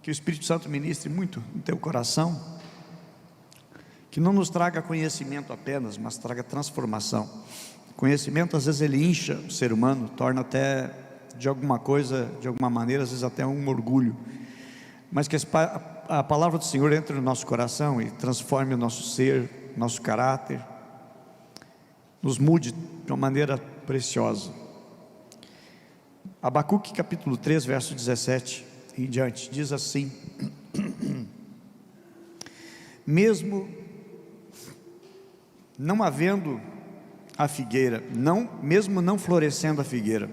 que o Espírito Santo ministre muito no teu coração, que não nos traga conhecimento apenas, mas traga transformação. Conhecimento, às vezes, ele incha o ser humano, torna até, de alguma coisa, de alguma maneira, às vezes até um orgulho, mas que a palavra do Senhor entre no nosso coração e transforme o nosso ser, nosso caráter, nos mude de uma maneira preciosa. Abacuque capítulo 3, verso 17 em diante, diz assim: mesmo não havendo a figueira, mesmo não florescendo a figueira,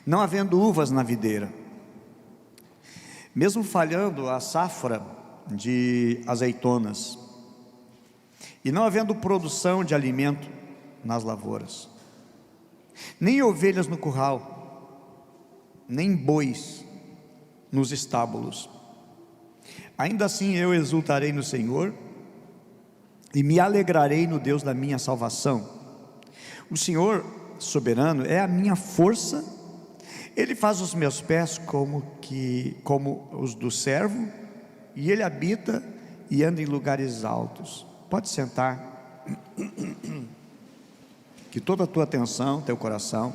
não havendo uvas na videira, mesmo falhando a safra de azeitonas, e não havendo produção de alimento nas lavouras, nem ovelhas no curral, nem bois nos estábulos, ainda assim eu exultarei no Senhor e me alegrarei no Deus da minha salvação. O Senhor soberano é a minha força, Ele faz os meus pés como os do servo, e Ele habita e anda em lugares altos. Pode sentar. Que toda a tua atenção, teu coração,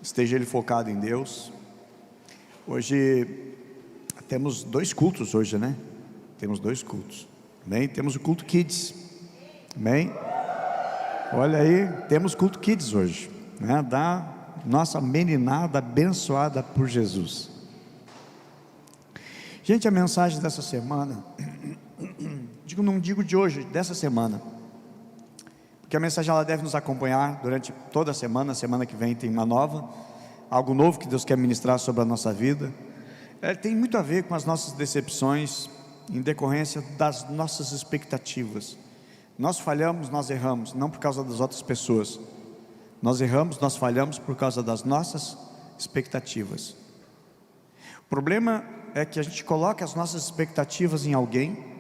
esteja ele focado em Deus. Hoje temos 2 cultos hoje, né? Temos 2 cultos. Amém? Temos o culto Kids. Amém? Olha aí, temos culto Kids hoje, né? Da nossa meninada abençoada por Jesus. Gente, a mensagem dessa semana, não digo de hoje, dessa semana, porque a mensagem ela deve nos acompanhar durante toda a semana que vem tem uma nova, algo novo que Deus quer ministrar sobre a nossa vida. Tem muito a ver com as nossas decepções, em decorrência das nossas expectativas. Nós falhamos, nós erramos, não por causa das outras pessoas. Nós erramos, nós falhamos por causa das nossas expectativas. O problema é que a gente coloca as nossas expectativas em alguém,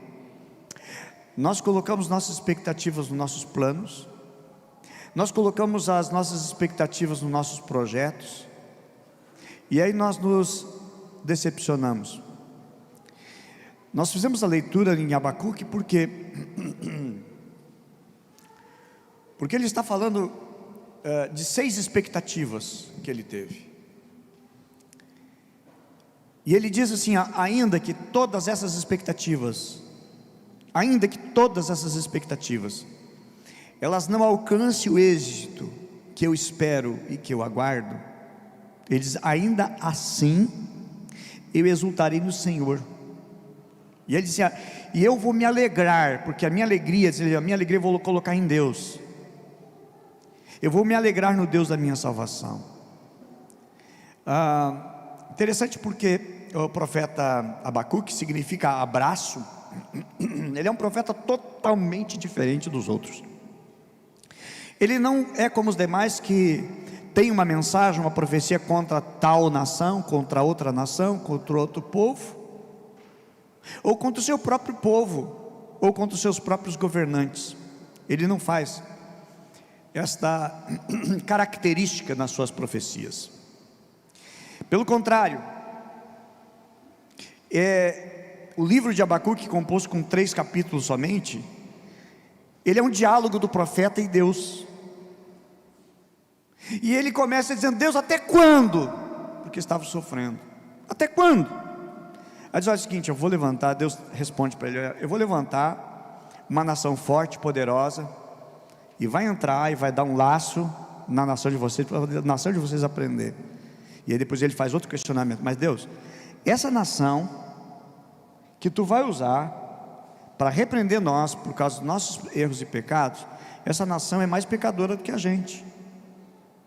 nós colocamos nossas expectativas nos nossos planos, nós colocamos as nossas expectativas nos nossos projetos, e aí nós nos decepcionamos. Nós fizemos a leitura em Abacuque porque ele está falando de 6 expectativas que ele teve, e ele diz assim: ainda que todas essas expectativas elas não alcancem o êxito que eu espero e que eu aguardo, ele diz: ainda assim eu exultarei no Senhor. E ele disse: e eu vou me alegrar, porque a minha alegria eu vou colocar em Deus. Eu vou me alegrar no Deus da minha salvação. Interessante, porque o profeta Abacuque significa abraço. Ele é um profeta totalmente diferente dos outros. Ele não é como os demais que tem uma mensagem, uma profecia contra tal nação, contra outra nação, contra outro povo, ou contra o seu próprio povo, ou contra os seus próprios governantes. Ele não faz esta característica nas suas profecias. Pelo contrário, o livro de Abacuque, composto com 3 capítulos somente, ele é um diálogo do profeta e Deus. E ele começa dizendo: Deus, até quando? Porque estava sofrendo. Até quando? Aí diz: olha, é o seguinte, eu vou levantar. Deus responde para ele: eu vou levantar uma nação forte, poderosa, e vai entrar e vai dar um laço na nação de vocês, para a nação de vocês aprender. E aí depois ele faz outro questionamento: mas Deus, essa nação que tu vai usar para repreender nós por causa dos nossos erros e pecados, essa nação é mais pecadora do que a gente.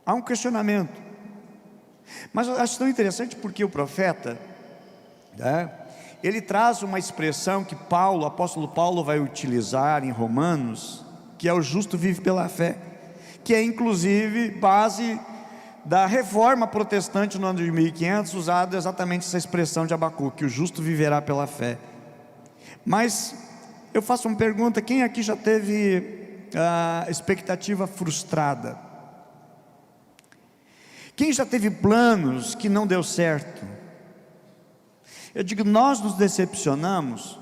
Há um questionamento. Mas eu acho tão interessante porque o profeta, ele traz uma expressão que o apóstolo Paulo vai utilizar em Romanos, que é: o justo vive pela fé, que é inclusive base da reforma protestante no ano de 1500, usado exatamente essa expressão de Abacuque: o justo viverá pela fé. Mas eu faço uma pergunta: quem aqui já teve a expectativa frustrada? Quem já teve planos que não deu certo? Eu digo, nós nos decepcionamos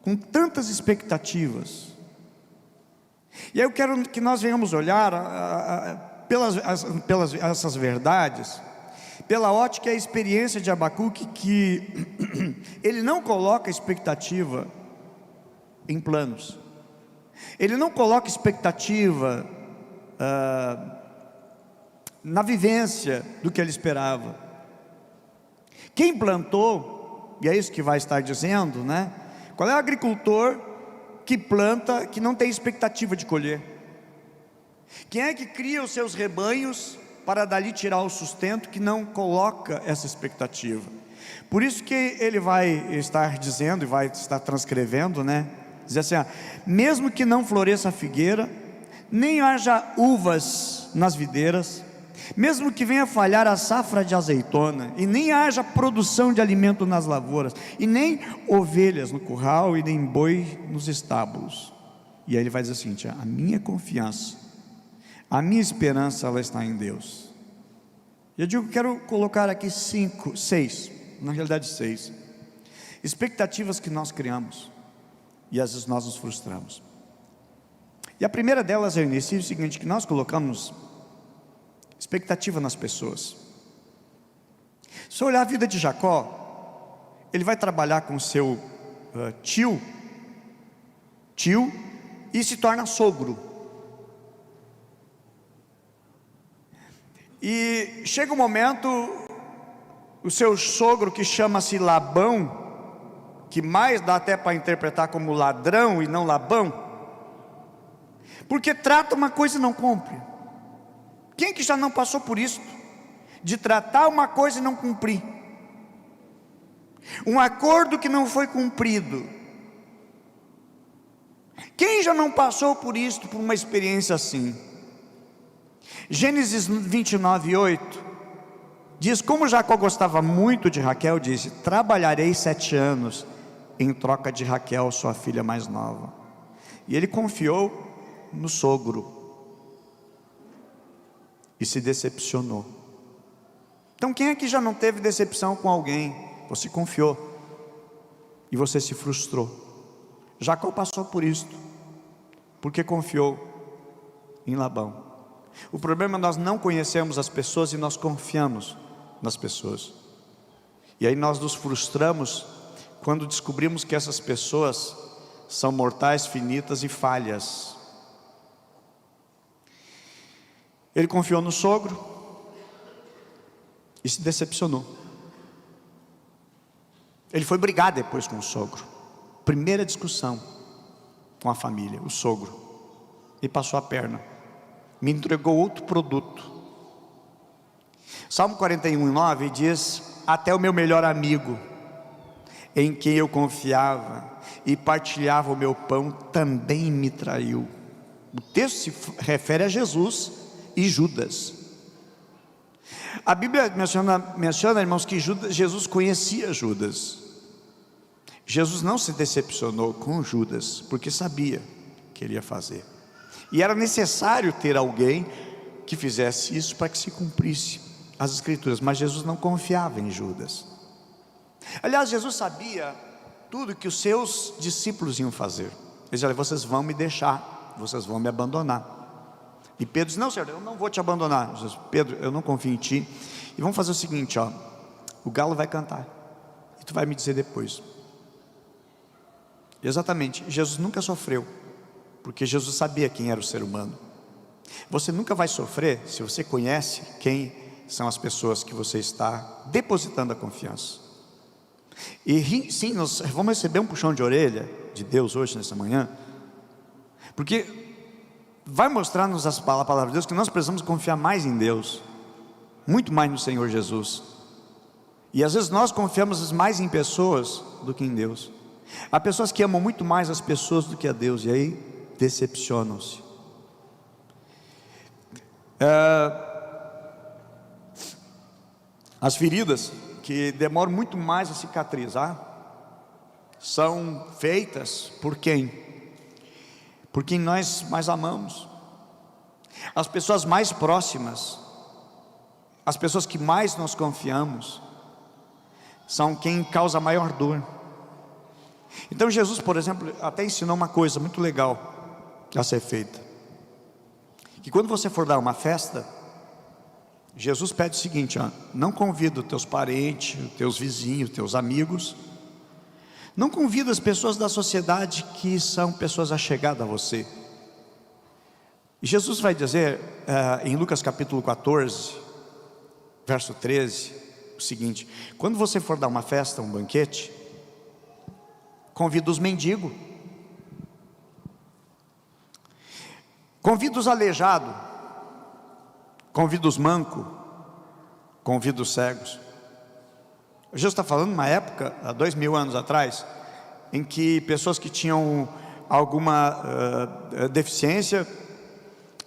com tantas expectativas. E aí eu quero que nós venhamos olhar pelas essas verdades, pela ótica e a experiência de Abacuque, que ele não coloca expectativa em planos, ele não coloca expectativa na vivência do que ele esperava. Quem plantou, e é isso que vai estar dizendo, né? Qual é o agricultor que planta, que não tem expectativa de colher? Quem é que cria os seus rebanhos para dali tirar o sustento, que não coloca essa expectativa? Por isso que ele vai estar dizendo, e vai estar transcrevendo, né? Diz assim, mesmo que não floresça a figueira, nem haja uvas nas videiras, mesmo que venha falhar a safra de azeitona, e nem haja produção de alimento nas lavouras, e nem ovelhas no curral, e nem boi nos estábulos. E aí ele vai dizer assim, a minha confiança, a minha esperança, ela está em Deus. E eu digo, quero colocar aqui 6, na realidade 6 expectativas que nós criamos, e às vezes nós nos frustramos. E a primeira delas é o início, o seguinte, que nós colocamos expectativa nas pessoas. Se olhar a vida de Jacó, ele vai trabalhar com seu tio, e se torna sogro. E chega um momento, o seu sogro, que chama-se Labão, que mais dá até para interpretar como ladrão e não Labão, porque trata uma coisa e não cumpre. Quem que já não passou por isso? De tratar uma coisa e não cumprir, um acordo que não foi cumprido. Quem já não passou por isso, por uma experiência assim? Gênesis 29:8 diz, como Jacó gostava muito de Raquel, disse, trabalharei 7 anos em troca de Raquel, sua filha mais nova. E ele confiou no sogro e se decepcionou. Então quem aqui já não teve decepção com alguém? Você confiou e você se frustrou. Jacó passou por isso, porque confiou em Labão. O problema é nós não conhecemos as pessoas e nós confiamos nas pessoas. E aí nós nos frustramos quando descobrimos que essas pessoas são mortais, finitas e falhas. Ele confiou no sogro e se decepcionou. Ele foi brigar depois com o sogro. Primeira discussão com a família, o sogro, e passou a perna, me entregou outro produto. Salmo 41:9 diz, até o meu melhor amigo, em quem eu confiava e partilhava o meu pão, também me traiu. O texto se refere a Jesus e Judas. A Bíblia menciona, irmãos, que Jesus conhecia Judas. Jesus não se decepcionou com Judas, porque sabia que ele ia fazer, e era necessário ter alguém que fizesse isso para que se cumprisse as escrituras. Mas Jesus não confiava em Judas. Aliás, Jesus sabia tudo que os seus discípulos iam fazer. Ele dizia, vocês vão me deixar, vocês vão me abandonar. E Pedro disse, não, Senhor, eu não vou te abandonar. Jesus, Pedro, eu não confio em ti. E vamos fazer o seguinte, o galo vai cantar, e tu vai me dizer depois. E exatamente, Jesus nunca sofreu, porque Jesus sabia quem era o ser humano. Você nunca vai sofrer se você conhece quem são as pessoas que você está depositando a confiança. E sim, nós vamos receber um puxão de orelha de Deus hoje, nessa manhã, porque vai mostrar-nos a palavra de Deus que nós precisamos confiar mais em Deus, muito mais no Senhor Jesus. E às vezes nós confiamos mais em pessoas do que em Deus. Há pessoas que amam muito mais as pessoas do que a Deus, e aí decepcionam-se. As feridas que demoram muito mais a cicatrizar são feitas por quem? Por quem nós mais amamos. As pessoas mais próximas as pessoas que mais nós confiamos são quem causa maior dor. Então Jesus, por exemplo, até ensinou uma coisa muito legal a ser feita, que quando você for dar uma festa, Jesus pede o seguinte, não convida os teus parentes, os teus vizinhos, os teus amigos, não convida as pessoas da sociedade que são pessoas achegadas a você. E Jesus vai dizer em Lucas capítulo 14, verso 13, o seguinte: quando você for dar uma festa, um banquete, convida os mendigos, convida os aleijados, convida os mancos, convida os cegos. Jesus está falando de uma época, há 2000 anos atrás, em que pessoas que tinham alguma deficiência,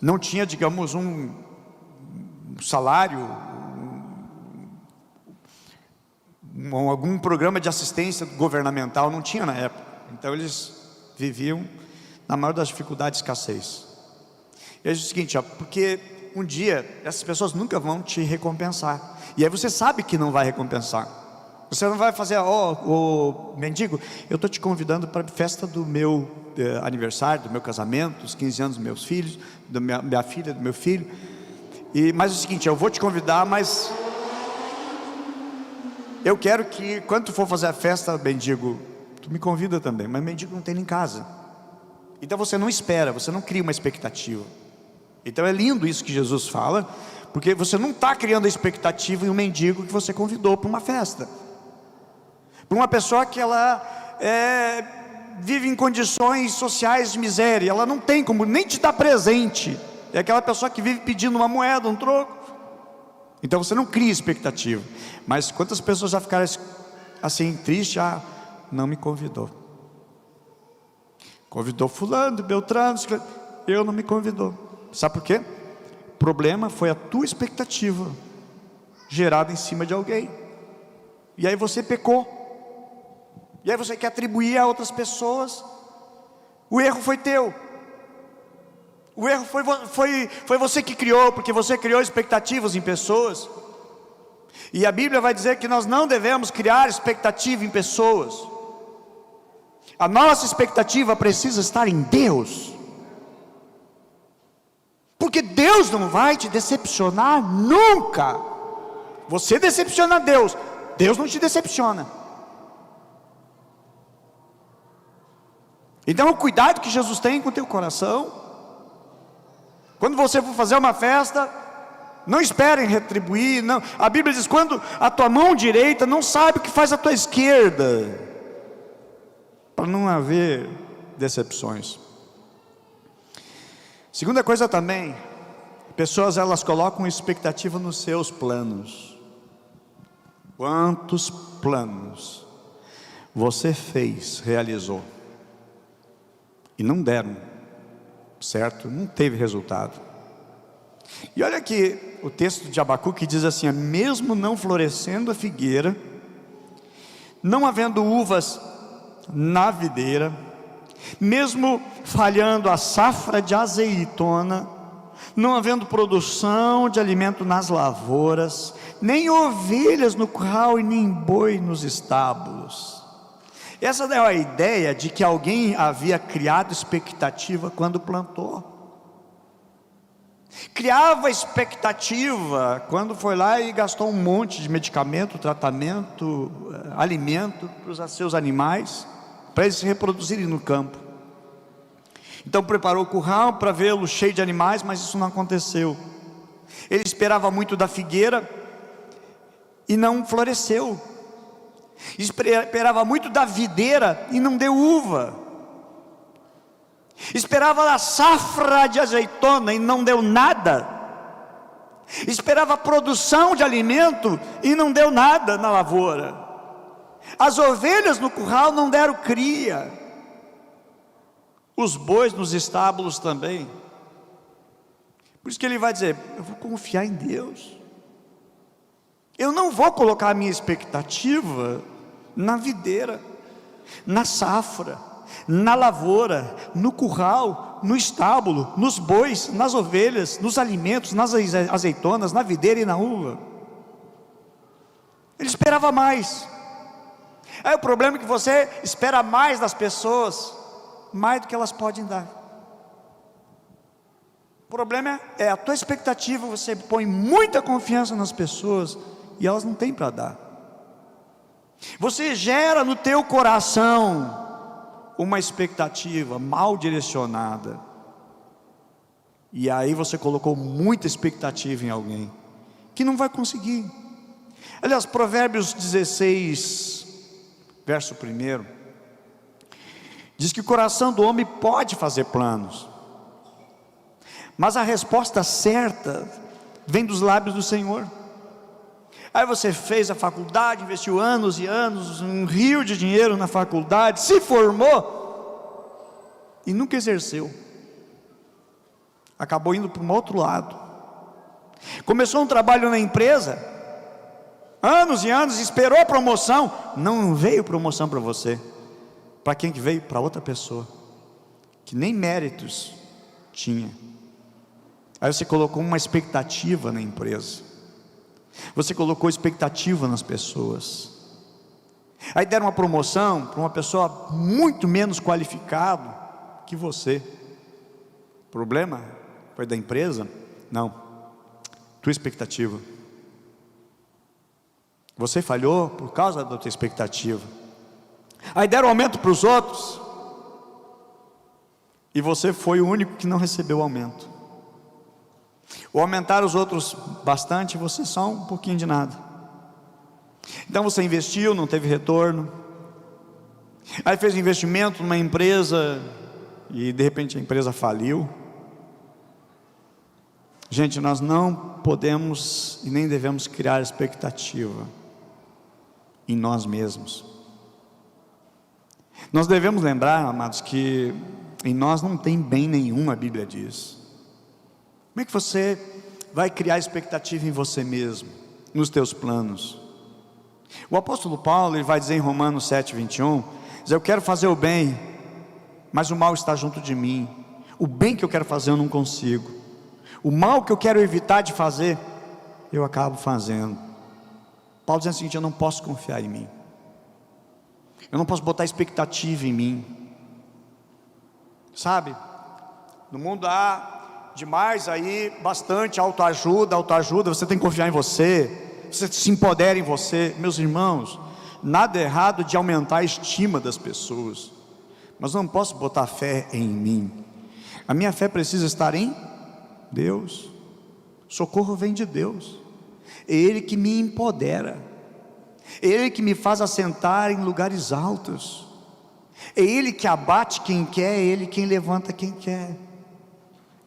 não tinha, digamos, um salário, algum programa de assistência governamental, não tinha na época. Então eles viviam na maior das dificuldades, escassez. E aí diz o seguinte, porque um dia essas pessoas nunca vão te recompensar, e aí você sabe que não vai recompensar. Você não vai fazer, mendigo, eu estou te convidando para a festa do meu aniversário, do meu casamento, os 15 anos dos meus filhos, da minha filha, do meu filho. Mas é o seguinte, eu vou te convidar, mas eu quero que quando tu for fazer a festa, mendigo, tu me convida também. Mas mendigo não tem nem casa. Então você não espera, você não cria uma expectativa. Então é lindo isso que Jesus fala, porque você não está criando a expectativa em um mendigo que você convidou para uma festa, para uma pessoa que ela vive em condições sociais de miséria, ela não tem como nem te dar presente, é aquela pessoa que vive pedindo uma moeda, um troco. Então você não cria expectativa. Mas quantas pessoas já ficaram assim tristes? Não me convidou, convidou fulano, beltrano, eu não me convidou. Sabe por quê? O problema foi a tua expectativa gerada em cima de alguém, e aí você pecou. E aí você quer atribuir a outras pessoas. O erro foi teu. O erro foi você que criou, porque você criou expectativas em pessoas. E a Bíblia vai dizer que nós não devemos criar expectativa em pessoas. A nossa expectativa precisa estar em Deus, porque Deus não vai te decepcionar nunca. Você decepciona Deus, Deus não te decepciona. Então o cuidado que Jesus tem com o teu coração. Quando você for fazer uma festa, não espere em retribuir, não. A Bíblia diz, quando a tua mão direita não sabe o que faz a tua esquerda, para não haver decepções. Segunda coisa também, pessoas elas colocam expectativa nos seus planos. Quantos planos você fez, realizou, e não deram certo, não teve resultado. E olha aqui o texto de Abacuque, que diz assim: mesmo não florescendo a figueira, não havendo uvas na videira, mesmo falhando a safra de azeitona, não havendo produção de alimento nas lavouras, nem ovelhas no curral e nem boi nos estábulos. Essa é a ideia de que alguém havia criado expectativa quando plantou. Criava expectativa quando foi lá e gastou um monte de medicamento, tratamento, alimento para os seus animais, para eles se reproduzirem no campo. Então preparou o curral para vê-lo cheio de animais, mas isso não aconteceu. Ele esperava muito da figueira e não floresceu. Esperava muito da videira e não deu uva. Esperava a safra de azeitona e não deu nada. Esperava a produção de alimento e não deu nada na lavoura. As ovelhas no curral não deram cria. Os bois nos estábulos também. Por isso que ele vai dizer: eu vou confiar em Deus. Eu não vou colocar a minha expectativa na videira, na safra, na lavoura, no curral, no estábulo, nos bois, nas ovelhas, nos alimentos, nas azeitonas, na videira e na uva. Ele esperava mais. Aí o problema é que você espera mais das pessoas, mais do que elas podem dar. O problema é a tua expectativa, você põe muita confiança nas pessoas e elas não têm para dar. Você gera no teu coração uma expectativa mal direcionada, e aí você colocou muita expectativa em alguém que não vai conseguir. Aliás, Provérbios 16, verso 1, diz que o coração do homem pode fazer planos, mas a resposta certa vem dos lábios do Senhor. Aí você fez a faculdade, investiu anos e anos, um rio de dinheiro na faculdade, se formou e nunca exerceu. Acabou indo para um outro lado. Começou um trabalho na empresa, anos e anos, esperou a promoção, não veio promoção para você. Para quem que veio? Para outra pessoa, que nem méritos tinha. Aí você colocou uma expectativa na empresa, você colocou expectativa nas pessoas. Aí deram uma promoção para uma pessoa muito menos qualificada que você. O problema foi da empresa? Não, tua expectativa. Você falhou por causa da tua expectativa. Aí deram aumento para os outros, e você foi o único que não recebeu aumento. Ou aumentaram os outros bastante, você só um pouquinho de nada. Então você investiu, não teve retorno. Aí fez investimento numa empresa e de repente a empresa faliu. Gente, nós não podemos e nem devemos criar expectativa em nós mesmos. Nós devemos lembrar, amados, que em nós não tem bem nenhum, a Bíblia diz. Como é que você vai criar expectativa em você mesmo, nos teus planos? O apóstolo Paulo, ele vai dizer em Romanos 7:21, diz: eu quero fazer o bem, mas o mal está junto de mim. O bem que eu quero fazer eu não consigo, o mal que eu quero evitar de fazer, eu acabo fazendo. Paulo diz o seguinte: eu não posso confiar em mim, eu não posso botar expectativa em mim. Sabe, no mundo há demais aí, bastante autoajuda, você tem que confiar em você, você se empodera em você. Meus irmãos, nada errado de aumentar a estima das pessoas, mas não posso botar fé em mim. A minha fé precisa estar em Deus. Socorro vem de Deus, é Ele que me empodera, é Ele que me faz assentar em lugares altos, é Ele que abate quem quer, é Ele quem levanta quem quer.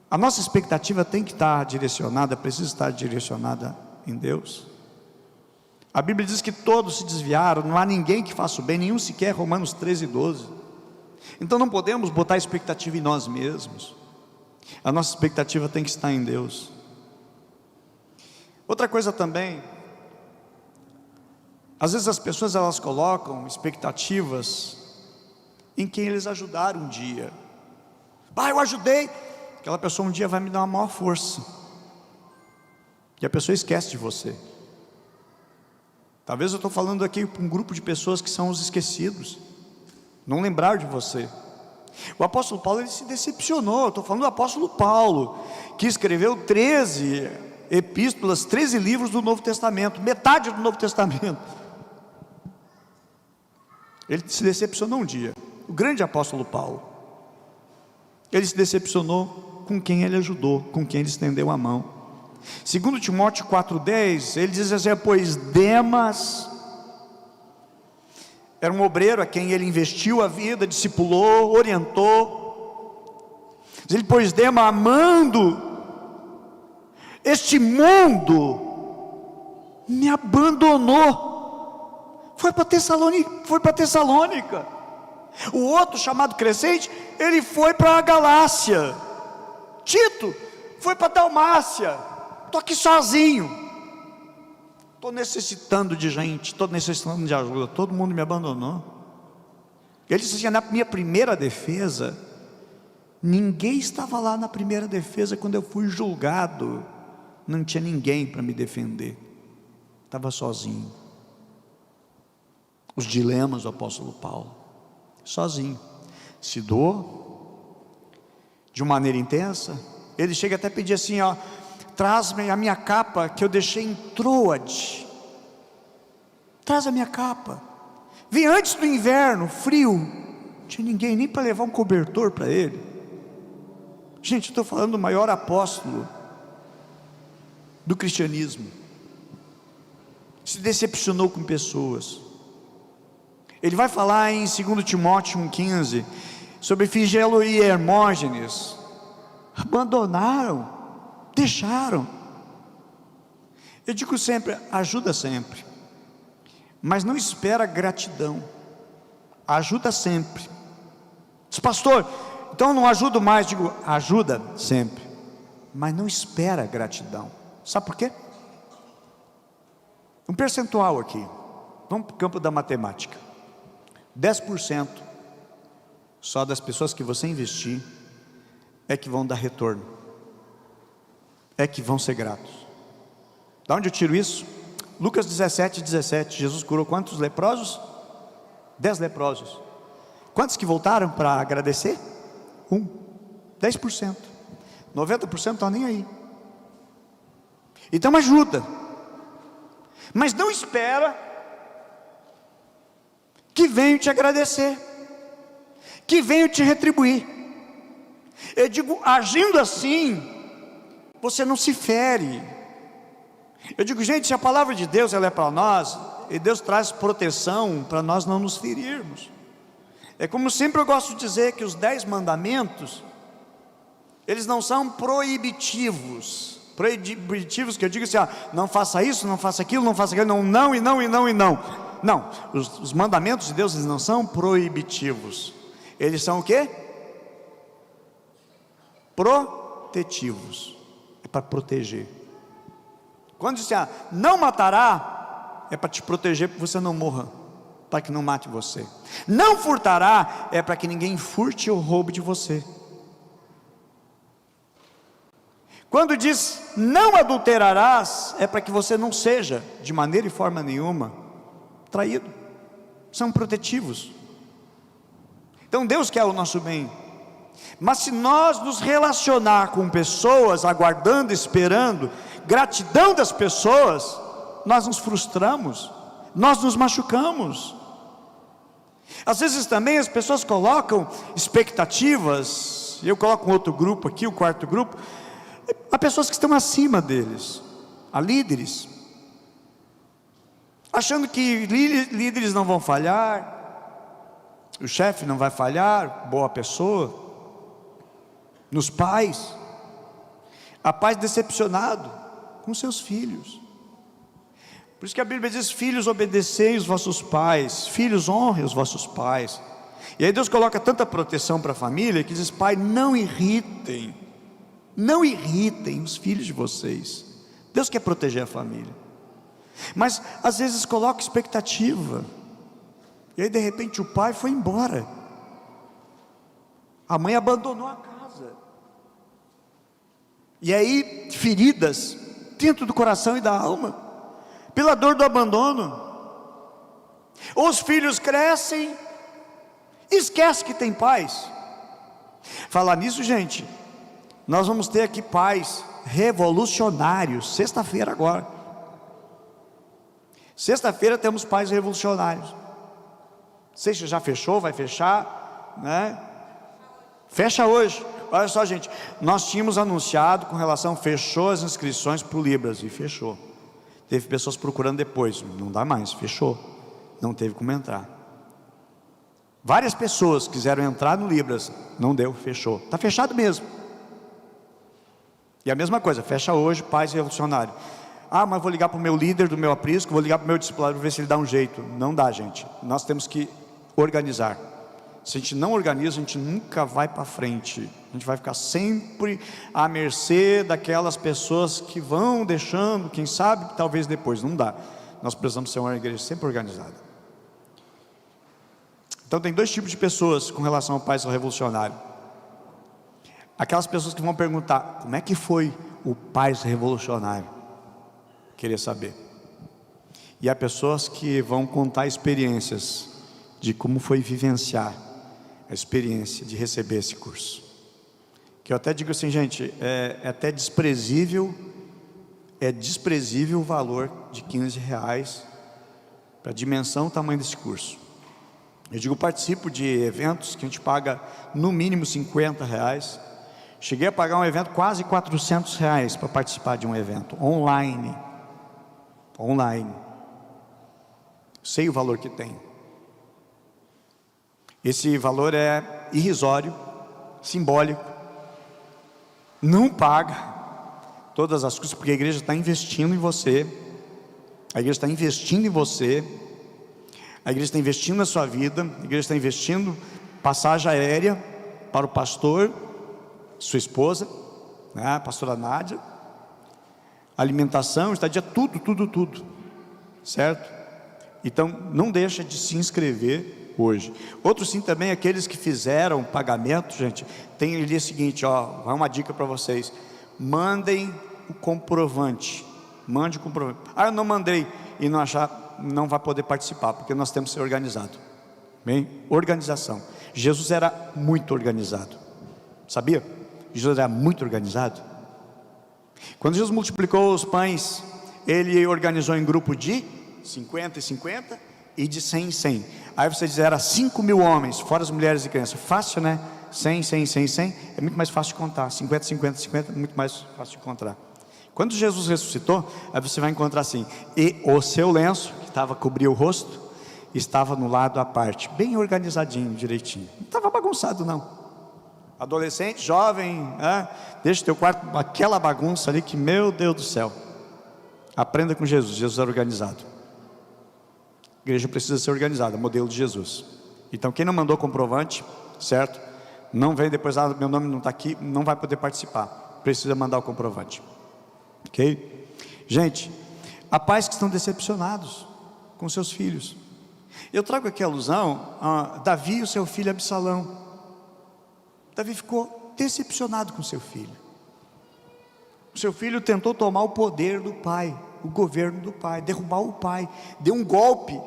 A nossa expectativa tem que estar direcionada, precisa estar direcionada em Deus. A Bíblia diz que todos se desviaram, não há ninguém que faça o bem, nenhum sequer, Romanos 13:12. Então não podemos botar expectativa em nós mesmos, a nossa expectativa tem que estar em Deus. Outra coisa também, às vezes as pessoas elas colocam expectativas em quem eles ajudaram um dia. Eu ajudei, aquela pessoa um dia vai me dar uma maior força, e a pessoa esquece de você. Talvez eu estou falando aqui para um grupo de pessoas que são os esquecidos, não lembrar de você. O apóstolo Paulo, ele se decepcionou. Eu estou falando do apóstolo Paulo, que escreveu 13 epístolas, 13 livros do Novo Testamento, metade do Novo Testamento. Ele se decepcionou um dia, o grande apóstolo Paulo. Ele se decepcionou com quem ele ajudou, com quem ele estendeu a mão. 2 Timóteo 4:10, ele diz assim: pois Demas era um obreiro a quem ele investiu a vida, discipulou, orientou. Diz ele: pois Demas, amando este mundo, me abandonou, foi para Tessalônica. O outro, chamado Crescente, ele foi para a Galácia. Tito foi para Dalmácia. Estou aqui sozinho, estou necessitando de gente, estou necessitando de ajuda, todo mundo me abandonou. Ele disse assim: na minha primeira defesa, ninguém estava lá na primeira defesa, quando eu fui julgado, não tinha ninguém para me defender, estava sozinho. os dilemas do apóstolo Paulo, sozinho, se doou de uma maneira intensa. Ele chega até a pedir assim, ó: traz-me a minha capa que eu deixei em Troade, traz a minha capa. Vem antes do inverno, frio, não tinha ninguém nem para levar um cobertor para ele. Gente, eu estou falando do maior apóstolo do cristianismo. Se decepcionou com pessoas. Ele vai falar em 2 Timóteo 1,15 sobre Figelo e Hermógenes. Abandonaram, deixaram. Eu digo sempre, ajuda sempre, mas não espera gratidão. Ajuda sempre. Diz: pastor, então eu não ajudo mais. Digo, ajuda sempre, mas não espera gratidão. Sabe por quê? Um percentual aqui, vamos para o campo da matemática. 10% só das pessoas que você investir é que vão dar retorno, é que vão ser gratos. Da onde eu tiro isso? Lucas 17:17, Jesus curou quantos leprosos? 10 leprosos. Quantos que voltaram para agradecer? 10%. 90% não estão nem aí. Então ajuda, mas não espera que venham te agradecer, que venham te retribuir. Eu digo, agindo assim, você não se fere. Eu digo, gente, se a palavra de Deus ela é para nós, e Deus traz proteção para nós não nos ferirmos. É como sempre eu gosto de dizer, que os 10 mandamentos, eles não são proibitivos. Proibitivos que eu digo assim, não faça isso, não faça aquilo, não faça aquilo, não e não e não e não. Não, os mandamentos de Deus, eles não são proibitivos. Eles são o quê? Protetivos. É para proteger. Quando diz assim, não matará, é para te proteger, para que você não morra, para que não mate você. Não furtará, é para que ninguém furte ou roube de você. Quando diz não adulterarás, é para que você não seja, de maneira e forma nenhuma, traído. São protetivos. Então Deus quer o nosso bem. Mas se nós nos relacionar com pessoas, aguardando, esperando gratidão das pessoas, nós nos frustramos, nós nos machucamos. Às vezes também as pessoas colocam expectativas. Eu coloco um outro grupo aqui, o quarto grupo. Há pessoas que estão acima deles, há líderes, achando que líderes não vão falhar, o chefe não vai falhar, boa pessoa. Nos pais, há pais decepcionados com seus filhos. Por isso que a Bíblia diz: filhos, obedecei os vossos pais, filhos, honrem os vossos pais. E aí Deus coloca tanta proteção para a família, que diz: pai, não irritem os filhos de vocês. Deus quer proteger a família, mas às vezes coloca expectativa, e aí de repente o pai foi embora, a mãe abandonou a casa, e aí feridas dentro do coração e da alma, pela dor do abandono. Os filhos crescem, esquece que tem pais. Falar nisso, gente, nós vamos ter aqui pais revolucionários, sexta-feira agora. Sexta-feira temos pais revolucionários. Não sei se já fechou, vai fechar, né? Fecha hoje. Olha só, gente, nós tínhamos anunciado com relação, fechou as inscrições para o Libras, e fechou. Teve pessoas procurando depois, não dá mais, fechou, não teve como entrar. Várias pessoas quiseram entrar no Libras, não deu, fechou, está fechado mesmo. E a mesma coisa, fecha hoje, pais revolucionários. Mas vou ligar para o meu líder do meu aprisco, vou ligar para o meu discipulador, ver se ele dá um jeito. Não dá, gente, nós temos que organizar. Se a gente não organiza, a gente nunca vai para frente. A gente vai ficar sempre à mercê daquelas pessoas que vão deixando, quem sabe, talvez depois. Não dá. Nós precisamos ser uma igreja sempre organizada. Então tem 2 tipos de pessoas com relação ao pai revolucionário. Aquelas pessoas que vão perguntar: como é que foi o pai revolucionário? Querer saber. E há pessoas que vão contar experiências de como foi vivenciar a experiência de receber esse curso. Que eu até digo assim, gente, é até desprezível, o valor de R$15 para a dimensão, o tamanho desse curso. Eu digo, participo de eventos que a gente paga no mínimo R$50. Cheguei a pagar um evento quase R$400 para participar de um evento online. Sei o valor que tem. Esse valor é irrisório, simbólico, não paga todas as coisas, porque a igreja está investindo em você, a igreja está investindo em você, a igreja está investindo na sua vida, a igreja está investindo passagem aérea para o pastor, sua esposa, né, a pastora Nádia, alimentação, estadia, tudo, certo? Então não deixa de se inscrever hoje. Outro sim também, aqueles que fizeram pagamento, gente, tem ali o seguinte, ó, vai uma dica para vocês: mandem o comprovante. Mande o comprovante. Eu não mandei e não achar, não vai poder participar, porque nós temos que ser organizado. Bem, organização. Jesus era muito organizado, sabia? Jesus era muito organizado. Quando Jesus multiplicou os pães, ele organizou em grupo de 50 e 50 e de 100 em 100. Aí você diz, era 5.000 homens, fora as mulheres e crianças. Fácil, né? 100, 100, 100, 100, é muito mais fácil de contar. 50, 50, 50, é muito mais fácil de encontrar. Quando Jesus ressuscitou, aí você vai encontrar assim: e o seu lenço, que cobria o rosto, estava no lado à parte, bem organizadinho, direitinho. Não estava bagunçado não. Adolescente, jovem, deixa o teu quarto, aquela bagunça ali que, meu Deus do céu. Aprenda com Jesus, Jesus era organizado. A igreja precisa ser organizada, modelo de Jesus. Então quem não mandou comprovante, certo? Não vem depois, meu nome não está aqui, não vai poder participar. Precisa mandar o comprovante. Ok? Gente, há pais que estão decepcionados com seus filhos. Eu trago aqui a alusão a Davi e o seu filho Absalão. Davi ficou decepcionado com seu filho. O seu filho tentou tomar o poder do pai, o governo do pai, derrubar o pai, deu um golpe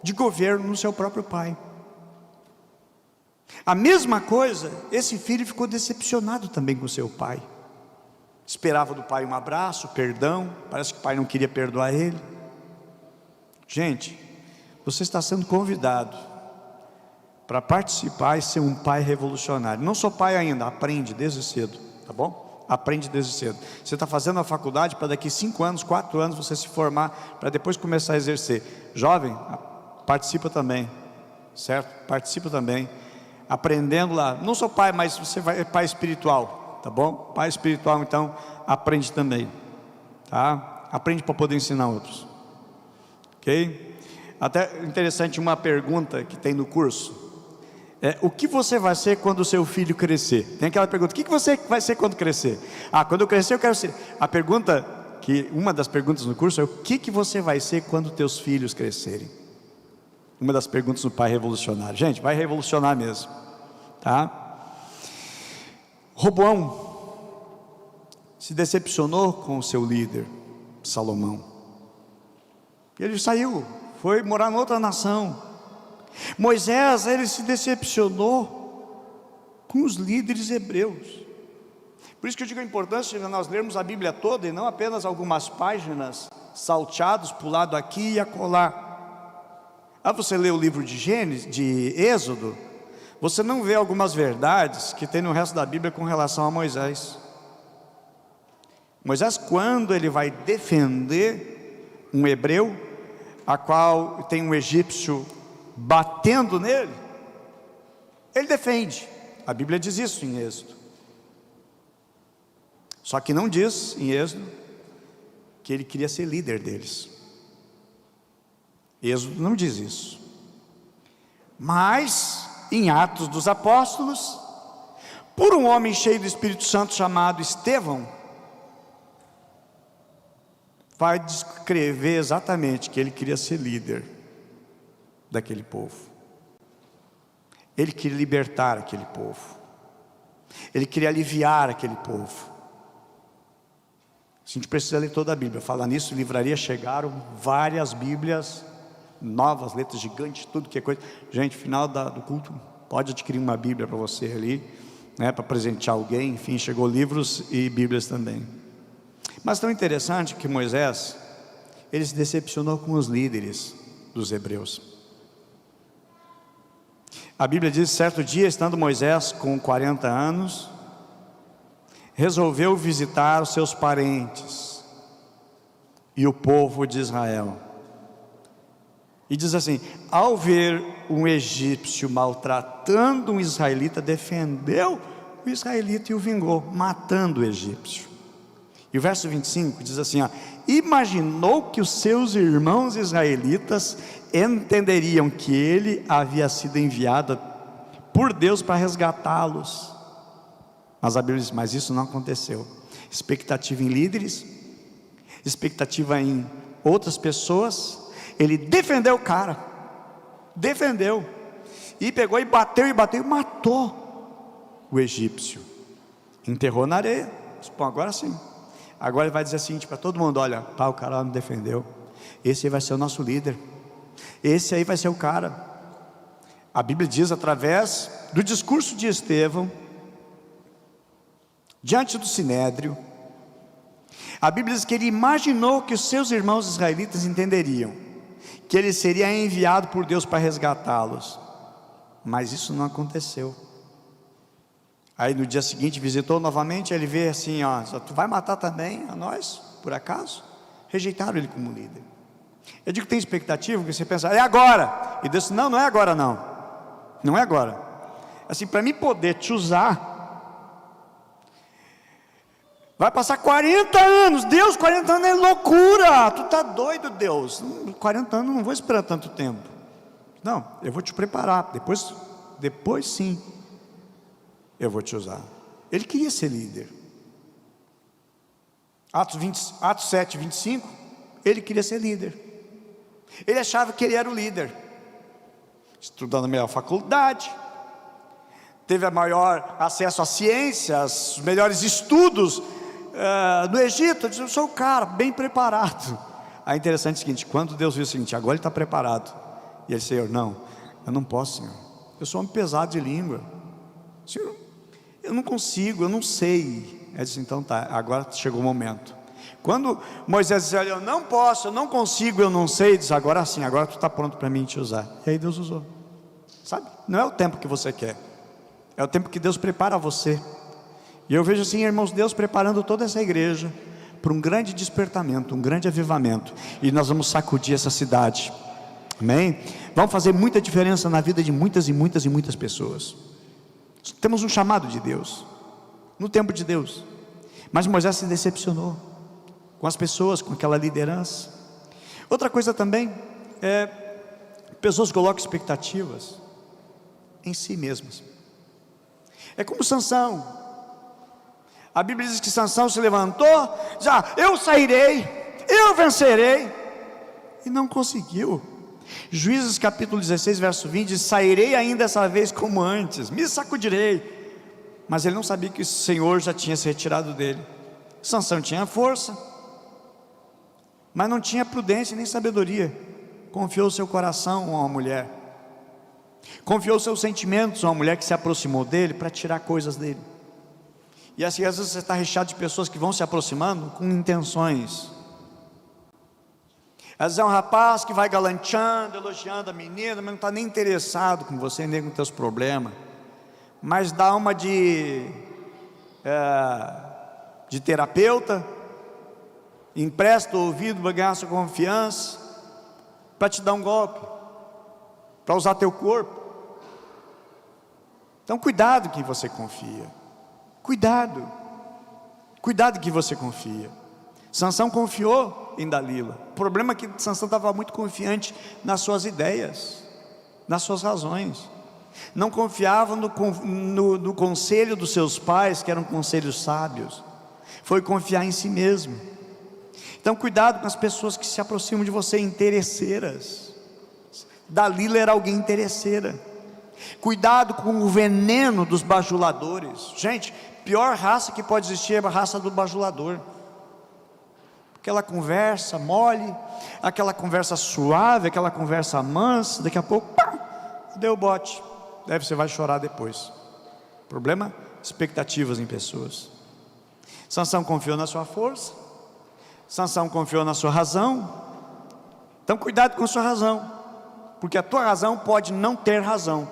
de governo no seu próprio pai. A mesma coisa, esse filho ficou decepcionado também com seu pai. Esperava do pai um abraço, perdão, parece que o pai não queria perdoar ele. Gente, você está sendo convidado para participar e ser um pai revolucionário. Não sou pai ainda, aprende desde cedo, tá bom? Aprende desde cedo. Você está fazendo a faculdade para daqui 5 anos, 4 anos você se formar, para depois começar a exercer. Jovem, participa também, certo? Participa também, aprendendo lá. Não sou pai, mas você vai pai espiritual, tá bom? Pai espiritual, então aprende também, tá? Aprende para poder ensinar outros, ok? Até interessante uma pergunta que tem no curso. O que você vai ser quando o seu filho crescer? Tem aquela pergunta: o que você vai ser quando crescer? Quando eu crescer eu quero ser. Uma das perguntas no curso é: o que você vai ser quando teus filhos crescerem? Uma das perguntas do pai revolucionário. Gente, vai revolucionar mesmo, tá? Roboão se decepcionou com o seu líder Salomão. Ele saiu, foi morar em outra nação. Moisés, ele se decepcionou com os líderes hebreus. Por isso que eu digo a importância de nós lermos a Bíblia toda e não apenas algumas páginas salteados para o lado aqui e acolá. Você lê o livro de Gênesis, de Êxodo, você não vê algumas verdades que tem no resto da Bíblia com relação a Moisés. Moisés, quando ele vai defender um hebreu, a qual tem um egípcio batendo nele, ele defende. A Bíblia diz isso em Êxodo. Só que não diz em Êxodo que ele queria ser líder deles. Êxodo não diz isso. Mas em Atos dos Apóstolos, por um homem cheio do Espírito Santo chamado Estevão, vai descrever exatamente que ele queria ser líder daquele povo. Ele queria libertar aquele povo. Ele queria aliviar aquele povo. gente precisa ler toda a Bíblia. Falar nisso, livraria chegaram várias Bíblias novas, letras gigantes, tudo que é coisa. Gente, final do culto, pode adquirir uma Bíblia para você ali, né, para presentear alguém. Enfim, chegou livros e Bíblias também. Mas tão interessante que Moisés, ele se decepcionou com os líderes dos hebreus. A Bíblia diz: certo dia, estando Moisés com 40 anos, resolveu visitar os seus parentes e o povo de Israel. E diz assim: ao ver um egípcio maltratando um israelita, defendeu o israelita e o vingou, matando o egípcio. E o verso 25 diz assim, ó: imaginou que os seus irmãos israelitas entenderiam que ele havia sido enviado por Deus para resgatá-los. Mas a Bíblia diz: mas isso não aconteceu. Expectativa em líderes, expectativa em outras pessoas. Ele defendeu o cara, defendeu, e pegou e bateu e matou o egípcio, enterrou na areia. Bom, agora sim, agora ele vai dizer assim para todo mundo: olha, pá, o cara me defendeu, esse aí vai ser o nosso líder, esse aí vai ser o cara. A Bíblia diz, através do discurso de Estevão, diante do sinédrio, a Bíblia diz que ele imaginou que os seus irmãos israelitas entenderiam que ele seria enviado por Deus para resgatá-los, mas isso não aconteceu. Aí no dia seguinte visitou novamente, ele vê assim, ó: tu vai matar também a nós, por acaso? Rejeitaram ele como líder. Eu digo que tem expectativa, que você pensa, é agora, e Deus disse: não, não é agora não, não é agora. Assim, para mim poder te usar, vai passar 40 anos, Deus, 40 anos é loucura, tu está doido, Deus, 40 anos não vou esperar tanto tempo, não, eu vou te preparar, depois sim, eu vou te usar. Ele queria ser líder. Atos 7, 25, ele queria ser líder, ele achava que ele era o líder, estudando a melhor faculdade, teve a maior acesso à ciência, os melhores estudos, no Egito. Eu sou o cara, bem preparado. Aí interessante é o seguinte: quando Deus viu o seguinte, agora ele está preparado, e ele: Senhor, não, eu não posso, Senhor, eu sou um pesado de língua, Senhor, eu não consigo, eu não sei. Ele disse: então tá, agora chegou o momento. Quando Moisés disse: olha, eu não posso, eu não consigo, eu não sei, ele disse: agora sim, agora tu está pronto para mim te usar. E aí Deus usou, sabe? Não é o tempo que você quer, é o tempo que Deus prepara você. E eu vejo assim, irmãos, Deus preparando toda essa igreja para um grande despertamento, um grande avivamento, e nós vamos sacudir essa cidade, amém? Vamos fazer muita diferença na vida de muitas e muitas e muitas pessoas. Temos um chamado de Deus, no tempo de Deus. Mas Moisés se decepcionou com as pessoas, com aquela liderança. Outra coisa também é, pessoas colocam expectativas em si mesmas. É como Sansão. A Bíblia diz que Sansão se levantou, já, eu sairei, eu vencerei, e não conseguiu. Juízes capítulo 16, verso 20 diz: sairei ainda essa vez como antes, me sacudirei. Mas ele não sabia que o Senhor já tinha se retirado dele. Sansão tinha força, mas não tinha prudência nem sabedoria. Confiou seu coração a uma mulher, confiou seus sentimentos a uma mulher que se aproximou dele para tirar coisas dele. E assim, às vezes você está recheado de pessoas que vão se aproximando com intenções. Às vezes é um rapaz que vai galanteando, elogiando a menina, mas não está nem interessado com você, nem com teus problemas, mas dá uma de terapeuta, empresta o ouvido para ganhar sua confiança, para te dar um golpe, para usar teu corpo. Então cuidado que você confia, cuidado que você confia. Sansão confiou em Dalila. O problema é que Sansão estava muito confiante nas suas ideias, nas suas razões, não confiava no conselho dos seus pais, que eram conselhos sábios, foi confiar em si mesmo. Então cuidado com as pessoas que se aproximam de você, interesseiras. Dalila era alguém interesseira. Cuidado com o veneno dos bajuladores. Gente, pior raça que pode existir é a raça do bajulador. aquela conversa mole, aquela conversa suave, aquela conversa mansa, daqui a pouco, pá, deu bote. Deve você vai chorar depois. Problema? Expectativas em pessoas. Sansão confiou na sua força, Sansão confiou na sua razão. Então cuidado com a sua razão, porque a tua razão pode não ter razão.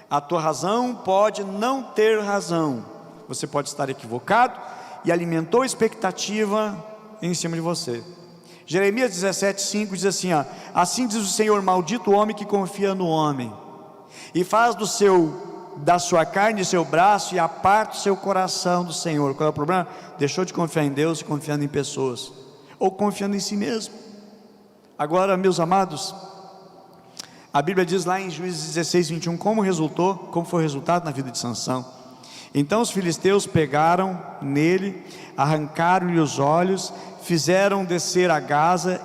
A tua razão pode não ter razão. Você pode estar equivocado e alimentou expectativa em cima de você. Jeremias 17:5 diz assim, ó: assim diz o Senhor, maldito o homem que confia no homem, e faz da sua carne seu braço, e aparta o seu coração do Senhor. Qual é o problema? Deixou de confiar em Deus e confiando em pessoas, ou confiando em si mesmo. Agora, meus amados, a Bíblia diz lá em Juízes 16:21 como foi o resultado na vida de Sansão. Então os filisteus pegaram nele, arrancaram-lhe os olhos, fizeram descer a Gaza,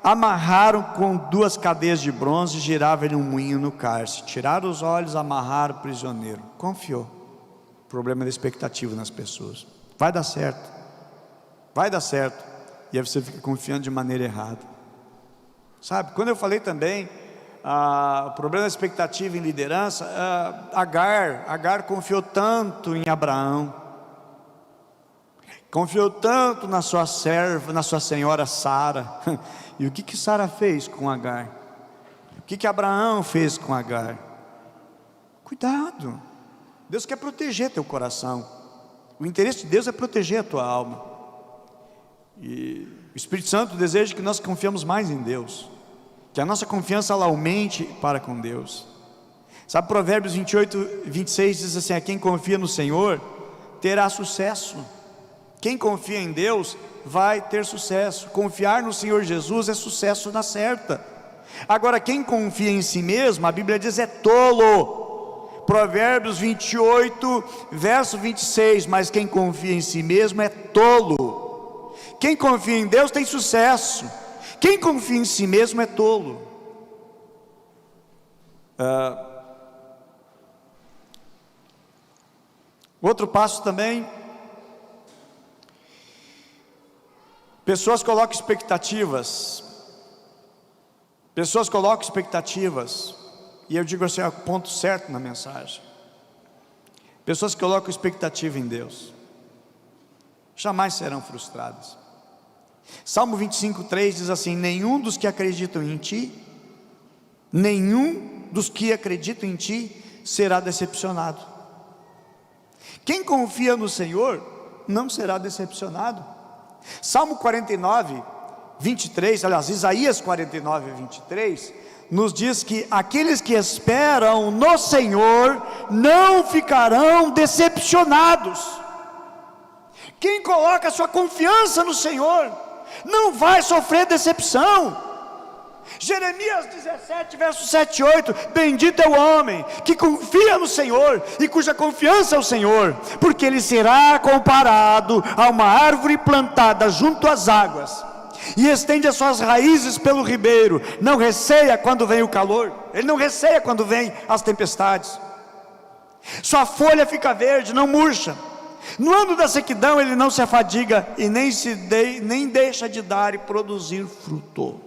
amarraram com 2 cadeias de bronze, e giravam-lhe um moinho no cárcere. Tiraram os olhos, amarraram o prisioneiro. Confiou. Problema da expectativa nas pessoas. Vai dar certo, vai dar certo, e aí você fica confiando de maneira errada. Sabe, quando eu falei também o problema da expectativa em liderança, Agar confiou tanto em Abraão, confiou tanto na sua serva, na sua senhora Sara. E o que Sara fez com Agar? O que Abraão fez com Agar? Cuidado, Deus quer proteger teu coração. O interesse de Deus é proteger a tua alma, e o Espírito Santo deseja que nós confiemos mais em Deus, que a nossa confiança ela aumente para com Deus. Sabe, Provérbios 28:26 diz assim: a quem confia no Senhor terá sucesso. Quem confia em Deus vai ter sucesso. Confiar no Senhor Jesus é sucesso na certa. Agora, quem confia em si mesmo, a Bíblia diz, é tolo. Provérbios 28 verso 26, mas quem confia em si mesmo é tolo. Quem confia em Deus tem sucesso. Quem confia em si mesmo é tolo. Outro passo também, pessoas colocam expectativas, e eu digo assim, ponto certo na mensagem. Pessoas que colocam expectativa em Deus jamais serão frustradas. Salmo 25:3 diz assim: nenhum dos que acreditam em ti será decepcionado. Quem confia no Senhor não será decepcionado. Salmo 49:23, aliás, Isaías 49:23 nos diz que aqueles que esperam no Senhor não ficarão decepcionados. Quem coloca a sua confiança no Senhor não vai sofrer decepção. Jeremias 17 verso 7 e 8: bendito é o homem que confia no Senhor e cuja confiança é o Senhor, porque ele será comparado a uma árvore plantada junto às águas, e estende as suas raízes pelo ribeiro. Não receia quando vem o calor, ele não receia quando vem as tempestades. Sua folha fica verde, não murcha. No ano da sequidão ele não se afadiga e nem deixa de dar e produzir fruto.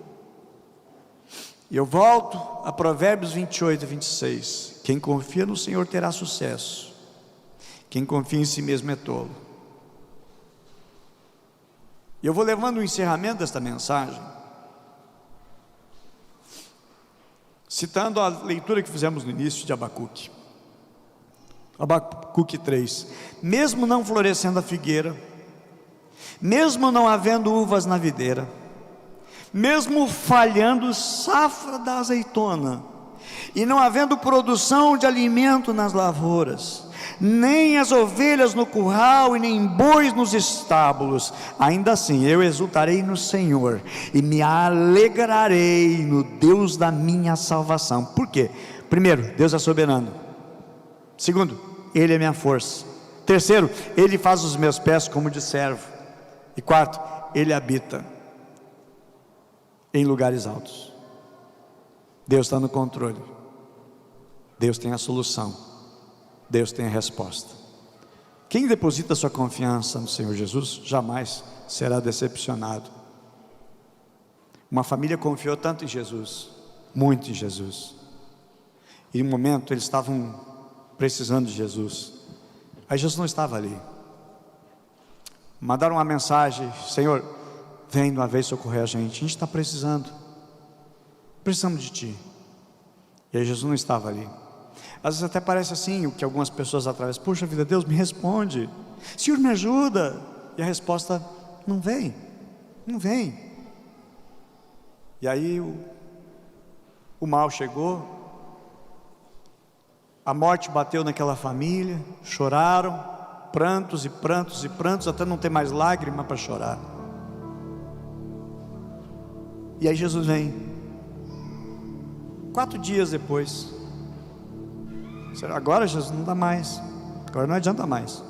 E eu volto a Provérbios 28:26. Quem confia no Senhor terá sucesso. Quem confia em si mesmo é tolo. E eu vou levando o encerramento desta mensagem, citando a leitura que fizemos no início de Abacuque. Abacuque 3: mesmo não florescendo a figueira, mesmo não havendo uvas na videira, mesmo falhando safra da azeitona, e não havendo produção de alimento nas lavouras, nem as ovelhas no curral e nem bois nos estábulos, ainda assim eu exultarei no Senhor e me alegrarei no Deus da minha salvação. Por quê? Primeiro, Deus é soberano. Segundo, Ele é minha força. Terceiro, Ele faz os meus pés como de servo. E quarto, Ele habita em lugares altos. Deus está no controle. Deus tem a solução. Deus tem a resposta. Quem deposita sua confiança no Senhor Jesus jamais será decepcionado. Uma família confiou tanto em Jesus, muito em Jesus, e em um momento eles estavam precisando de Jesus. Aí Jesus não estava ali. Mandaram uma mensagem: Senhor, vem de uma vez socorrer a gente está precisando, precisamos de Ti. E aí Jesus não estava ali. Às vezes até parece assim, o que algumas pessoas atravessam: puxa vida, Deus me responde, Senhor me ajuda, e a resposta não vem, não vem. E aí o mal chegou, a morte bateu naquela família, choraram, prantos e prantos e prantos, até não ter mais lágrima para chorar. E aí Jesus vem, 4 dias depois. Agora Jesus não dá mais, agora não adianta mais,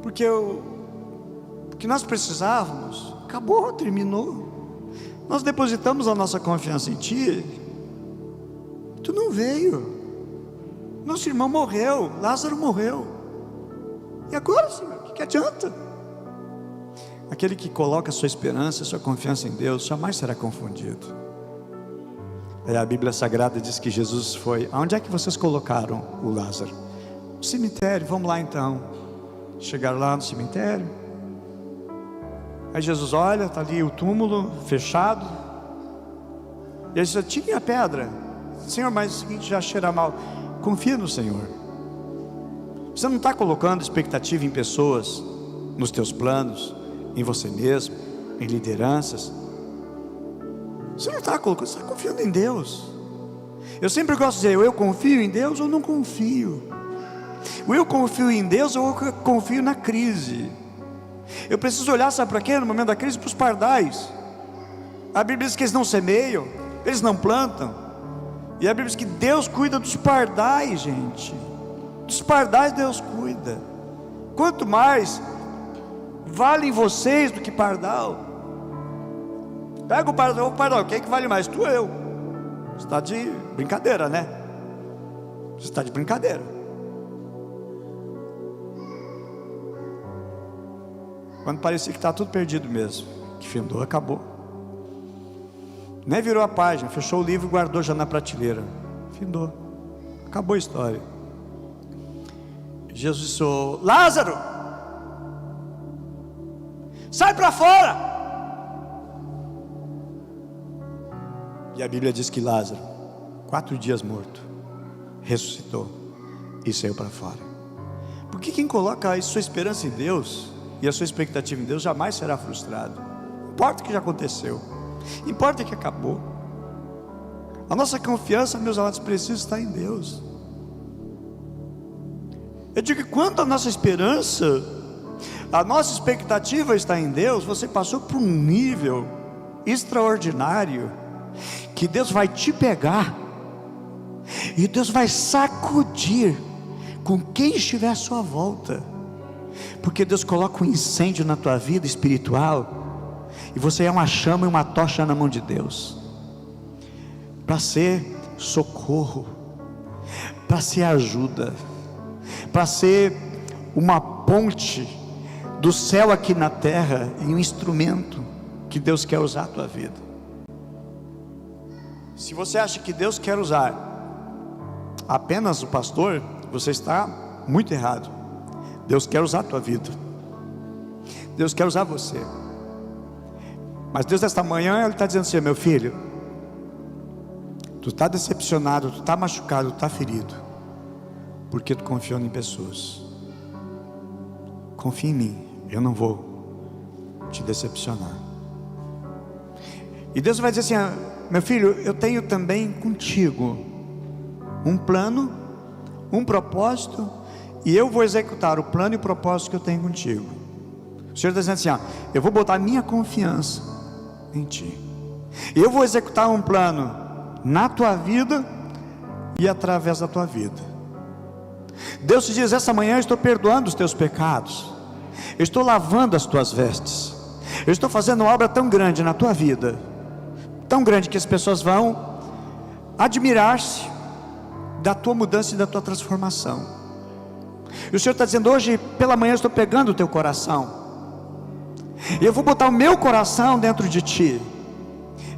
porque o que nós precisávamos acabou, terminou. Nós depositamos a nossa confiança em Ti, Tu não veio. Nosso irmão morreu, Lázaro morreu, e agora, Senhor, o que adianta? Aquele que coloca a sua esperança, a sua confiança em Deus, jamais será confundido. A Bíblia Sagrada diz que Jesus foi: aonde é que vocês colocaram o Lázaro? No cemitério. Vamos lá então. Chegaram lá no cemitério. Aí Jesus olha, está ali o túmulo fechado. E ele diz: tire a pedra. Senhor, mas é o seguinte, já cheira mal. Confia no Senhor. Você não está colocando expectativa em pessoas, nos teus planos, em você mesmo, em lideranças. Você não está colocando, você está confiando em Deus. Eu sempre gosto de dizer: eu confio em Deus ou não confio. Eu confio em Deus ou eu confio na crise. Eu preciso olhar, sabe para quê? No momento da crise, para os pardais. A Bíblia diz que eles não semeiam, eles não plantam. E a Bíblia diz que Deus cuida dos pardais, gente. Dos pardais Deus cuida. Quanto mais valem vocês do que pardal. Pega o pardal, quem é que vale mais? Tu ou eu? Você está de brincadeira, né? Você está de brincadeira. Quando parecia que está tudo perdido mesmo, que findou, acabou. Nem virou a página, fechou o livro e guardou já na prateleira. Findou, acabou a história. Jesus disse: Lázaro, sai para fora. E a Bíblia diz que Lázaro, 4 dias morto, ressuscitou e saiu para fora. Porque quem coloca a sua esperança em Deus e a sua expectativa em Deus jamais será frustrado. Não importa o que já aconteceu, importa que acabou. A nossa confiança, meus amados, precisa estar em Deus. Eu digo que quando a nossa esperança, a nossa expectativa está em Deus, você passou por um nível extraordinário, que Deus vai te pegar, e Deus vai sacudir com quem estiver à sua volta, porque Deus coloca um incêndio na tua vida espiritual, e você é uma chama e uma tocha na mão de Deus, para ser socorro, para ser ajuda, para ser uma ponte do céu aqui na terra, e um instrumento que Deus quer usar a tua vida. Se você acha que Deus quer usar apenas o pastor, você está muito errado. Deus quer usar a tua vida, Deus quer usar você. Mas Deus, esta manhã, Ele está dizendo assim: meu filho, tu está decepcionado, tu está machucado, tu está ferido, porque tu confiou em pessoas. Confia em mim, eu não vou te decepcionar. E Deus vai dizer assim: meu filho, eu tenho também contigo um plano, um propósito, e eu vou executar o plano e o propósito que eu tenho contigo. O Senhor está dizendo assim: eu vou botar minha confiança em ti, eu vou executar um plano na tua vida e através da tua vida. Deus te diz: essa manhã eu estou perdoando os teus pecados, eu estou lavando as tuas vestes, eu estou fazendo uma obra tão grande na tua vida, tão grande que as pessoas vão admirar-se da tua mudança e da tua transformação. E o Senhor está dizendo: hoje pela manhã eu estou pegando o teu coração, e eu vou botar o meu coração dentro de ti.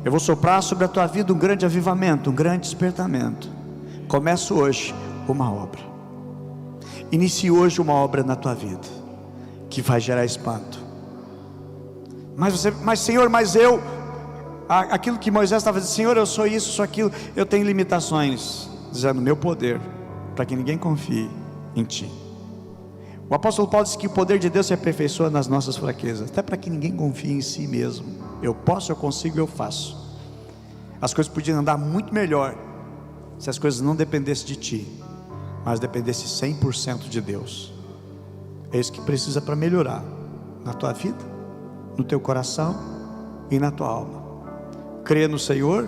Eu vou soprar sobre a tua vida um grande avivamento, um grande despertamento. Começa hoje uma obra. Inicie hoje uma obra na tua vida que vai gerar espanto. Mas Senhor, aquilo que Moisés estava dizendo: Senhor, eu sou isso, sou aquilo, eu tenho limitações. Dizendo: meu poder, para que ninguém confie em ti. O apóstolo Paulo disse que o poder de Deus se aperfeiçoa nas nossas fraquezas, até para que ninguém confie em si mesmo. Eu posso, eu consigo, eu faço. As coisas podiam andar muito melhor se as coisas não dependessem de ti, mas dependessem 100% de Deus. É isso que precisa para melhorar na tua vida, no teu coração e na tua alma. Creia no Senhor,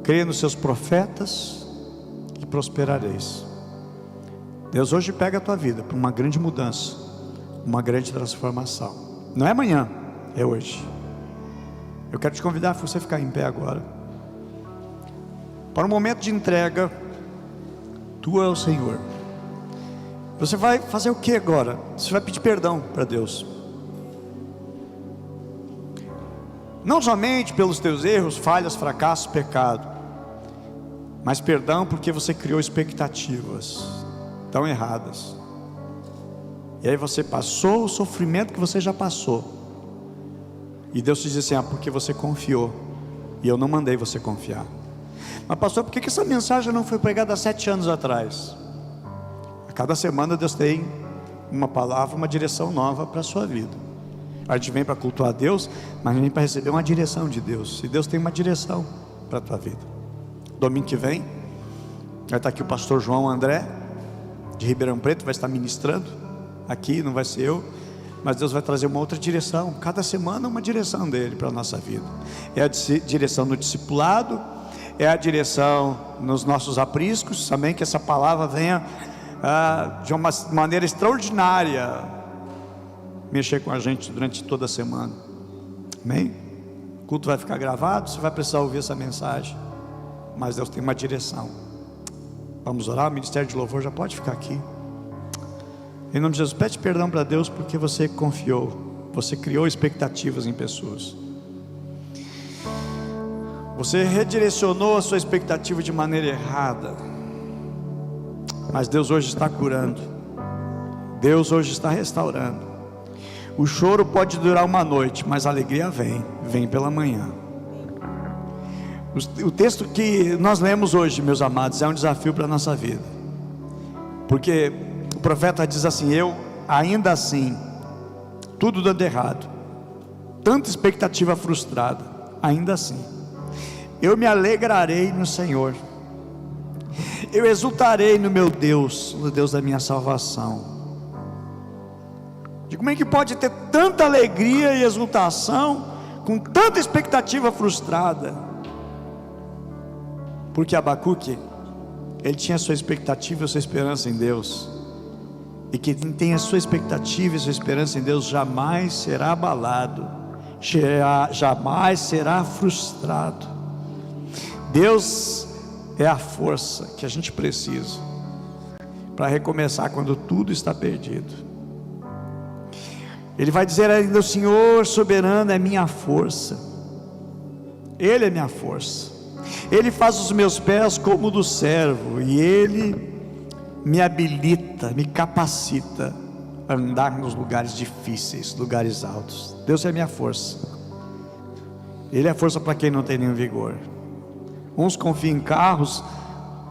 creia nos seus profetas e prosperareis. Deus hoje pega a tua vida para uma grande mudança, uma grande transformação. Não é amanhã, é hoje. Eu quero te convidar para você ficar em pé agora, para um momento de entrega tua ao Senhor. Você vai fazer o que agora? Você vai pedir perdão para Deus, não somente pelos teus erros, falhas, fracassos, pecado, mas perdão porque você criou expectativas tão erradas, e aí você passou o sofrimento que você já passou, e Deus te diz assim: porque você confiou, e eu não mandei você confiar. Mas pastor, por que essa mensagem não foi pregada há 7 anos atrás? A cada semana Deus tem uma palavra, uma direção nova para a sua vida. A gente vem para cultuar a Deus, mas vem para receber uma direção de Deus, e Deus tem uma direção para a tua vida. Domingo que vem vai estar aqui o pastor João André, de Ribeirão Preto, vai estar ministrando aqui, não vai ser eu, mas Deus vai trazer uma outra direção, cada semana uma direção dele para a nossa vida. É a direção no discipulado, é a direção nos nossos apriscos, também que essa palavra venha de uma maneira extraordinária mexer com a gente durante toda a semana. Amém? O culto vai ficar gravado, você vai precisar ouvir essa mensagem, mas Deus tem uma direção. Vamos orar. O ministério de louvor já pode ficar aqui. Em nome de Jesus, pede perdão para Deus porque você confiou, você criou expectativas em pessoas, você redirecionou a sua expectativa de maneira errada. Mas Deus hoje está curando, Deus hoje está restaurando. O choro pode durar uma noite, mas a alegria vem pela manhã. O texto que nós lemos hoje, meus amados, é um desafio para a nossa vida, porque o profeta diz assim: eu ainda assim, tudo dando errado, tanta expectativa frustrada, ainda assim, eu me alegrarei no Senhor, eu exultarei no meu Deus, no Deus da minha salvação. De como é que pode ter tanta alegria e exultação com tanta expectativa frustrada? Porque Abacuque, ele tinha a sua expectativa e a sua esperança em Deus, e quem tem a sua expectativa e a sua esperança em Deus jamais será abalado, jamais será frustrado. Deus é a força que a gente precisa para recomeçar quando tudo está perdido. Ele vai dizer ainda: o Senhor soberano é minha força, Ele é minha força, Ele faz os meus pés como o do servo, e Ele me habilita, me capacita a andar nos lugares difíceis, lugares altos. Deus é minha força, Ele é força para quem não tem nenhum vigor. Uns confiam em carros,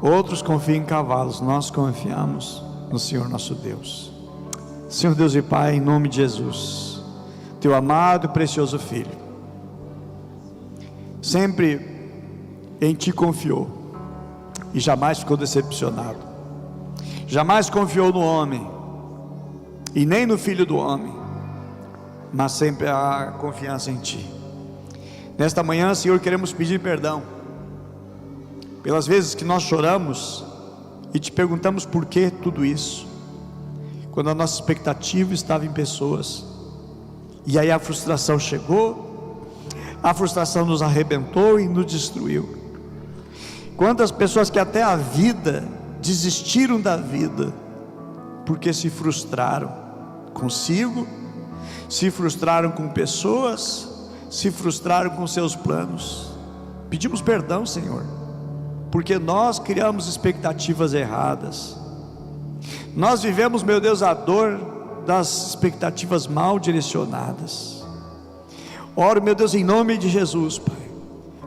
outros confiam em cavalos, nós confiamos no Senhor nosso Deus. Senhor Deus e Pai, em nome de Jesus, Teu amado e precioso Filho, sempre em Ti confiou e jamais ficou decepcionado, jamais confiou no homem e nem no Filho do homem, mas sempre a confiança em Ti. Nesta manhã, Senhor, queremos pedir perdão pelas vezes que nós choramos e Te perguntamos por que tudo isso, quando a nossa expectativa estava em pessoas, e aí a frustração chegou, a frustração nos arrebentou e nos destruiu. Quantas pessoas que até a vida, desistiram da vida, porque se frustraram consigo, se frustraram com pessoas, se frustraram com seus planos. Pedimos perdão, Senhor, porque nós criamos expectativas erradas. Nós vivemos, meu Deus, a dor das expectativas mal direcionadas. Oro, meu Deus, em nome de Jesus, Pai.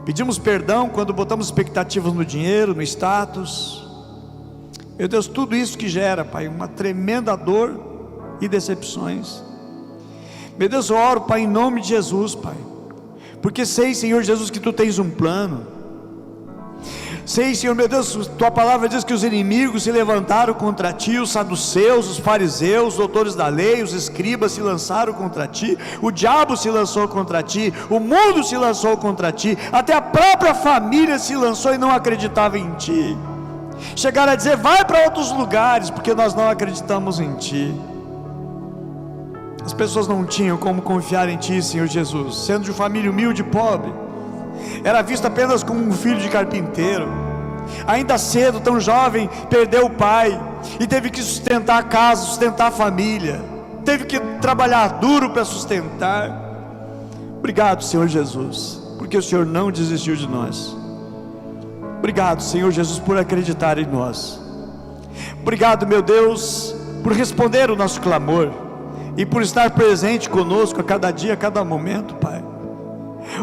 Pedimos perdão quando botamos expectativas no dinheiro, no status. Meu Deus, tudo isso que gera, Pai, uma tremenda dor e decepções. Meu Deus, eu oro, Pai, em nome de Jesus, Pai, porque sei, Senhor Jesus, que Tu tens um plano. Sei, Senhor, meu Deus, Tua palavra diz que os inimigos se levantaram contra Ti, os saduceus, os fariseus, os doutores da lei, os escribas se lançaram contra Ti, o diabo se lançou contra Ti, o mundo se lançou contra Ti, até a própria família se lançou e não acreditava em Ti. Chegaram a dizer: vai para outros lugares, porque nós não acreditamos em Ti. As pessoas não tinham como confiar em Ti, Senhor Jesus. Sendo de família humilde e pobre, era visto apenas como um filho de carpinteiro. Ainda cedo, tão jovem, perdeu o pai e teve que sustentar a casa, sustentar a família, teve que trabalhar duro para sustentar. Obrigado, Senhor Jesus, porque o Senhor não desistiu de nós. Obrigado, Senhor Jesus, por acreditar em nós. Obrigado, meu Deus, por responder o nosso clamor e por estar presente conosco a cada dia, a cada momento, Pai.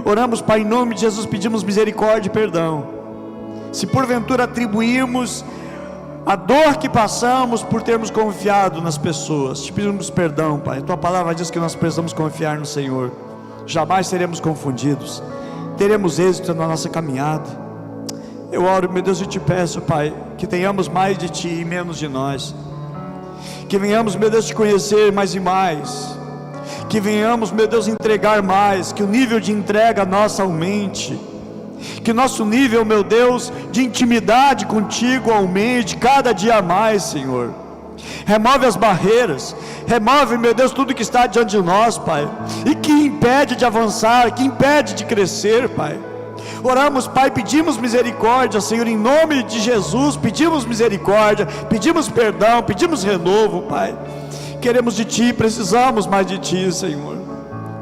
Oramos, Pai, em nome de Jesus, pedimos misericórdia e perdão, se porventura atribuímos a dor que passamos por termos confiado nas pessoas. Te pedimos perdão, Pai. Tua palavra diz que nós precisamos confiar no Senhor. Jamais seremos confundidos, teremos êxito na nossa caminhada. Eu oro, meu Deus, e te peço, Pai, que tenhamos mais de Ti e menos de nós, que venhamos, meu Deus, te conhecer mais e mais, que venhamos, meu Deus, entregar mais, que o nível de entrega nossa aumente, que nosso nível, meu Deus, de intimidade contigo aumente cada dia mais, Senhor. Remove as barreiras, remove, meu Deus, tudo que está diante de nós, Pai, e que impede de avançar, que impede de crescer, Pai. Oramos, Pai, pedimos misericórdia, Senhor, em nome de Jesus, pedimos misericórdia, pedimos perdão, pedimos renovo, Pai. Queremos de Ti, precisamos mais de Ti, Senhor.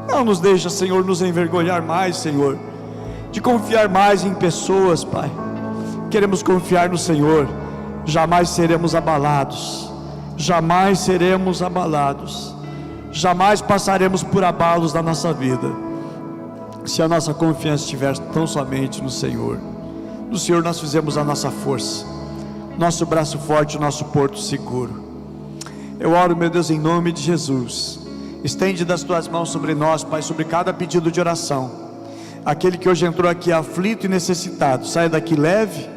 Não nos deixa, Senhor, nos envergonhar mais, Senhor, de confiar mais em pessoas, Pai. Queremos confiar no Senhor, jamais seremos abalados, jamais seremos abalados, jamais passaremos por abalos da nossa vida, se a nossa confiança estiver tão somente no Senhor. No Senhor nós fizemos a nossa força, nosso braço forte, nosso porto seguro. Eu oro, meu Deus, em nome de Jesus. Estende das Tuas mãos sobre nós, Pai, sobre cada pedido de oração. Aquele que hoje entrou aqui aflito e necessitado, saia daqui leve,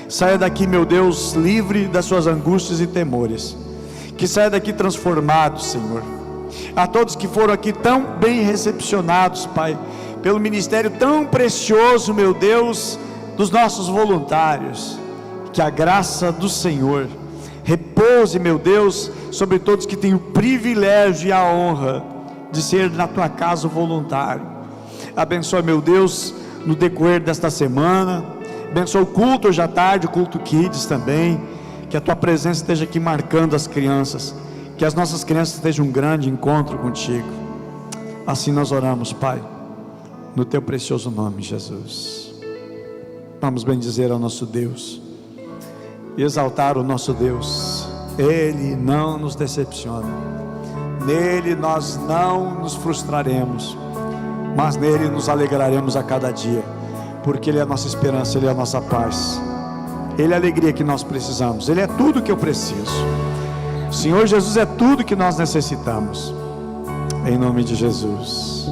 saia daqui, meu Deus, livre das suas angústias e temores, que saia daqui transformado, Senhor. A todos que foram aqui tão bem recepcionados, Pai, pelo ministério tão precioso, meu Deus, dos nossos voluntários, que a graça do Senhor repouse, meu Deus, sobre todos que têm o privilégio e a honra de ser na Tua casa voluntário. Abençoa, meu Deus, no decorrer desta semana, abençoa o culto hoje à tarde, o culto Kids também, que a Tua presença esteja aqui marcando as crianças, que as nossas crianças estejam um grande encontro contigo. Assim nós oramos, Pai, no Teu precioso nome, Jesus. Vamos bendizer ao nosso Deus e exaltar o nosso Deus. Ele não nos decepciona, nele nós não nos frustraremos, mas nele nos alegraremos a cada dia, porque Ele é a nossa esperança, Ele é a nossa paz, Ele é a alegria que nós precisamos, Ele é tudo que eu preciso. O Senhor Jesus é tudo que nós necessitamos, em nome de Jesus.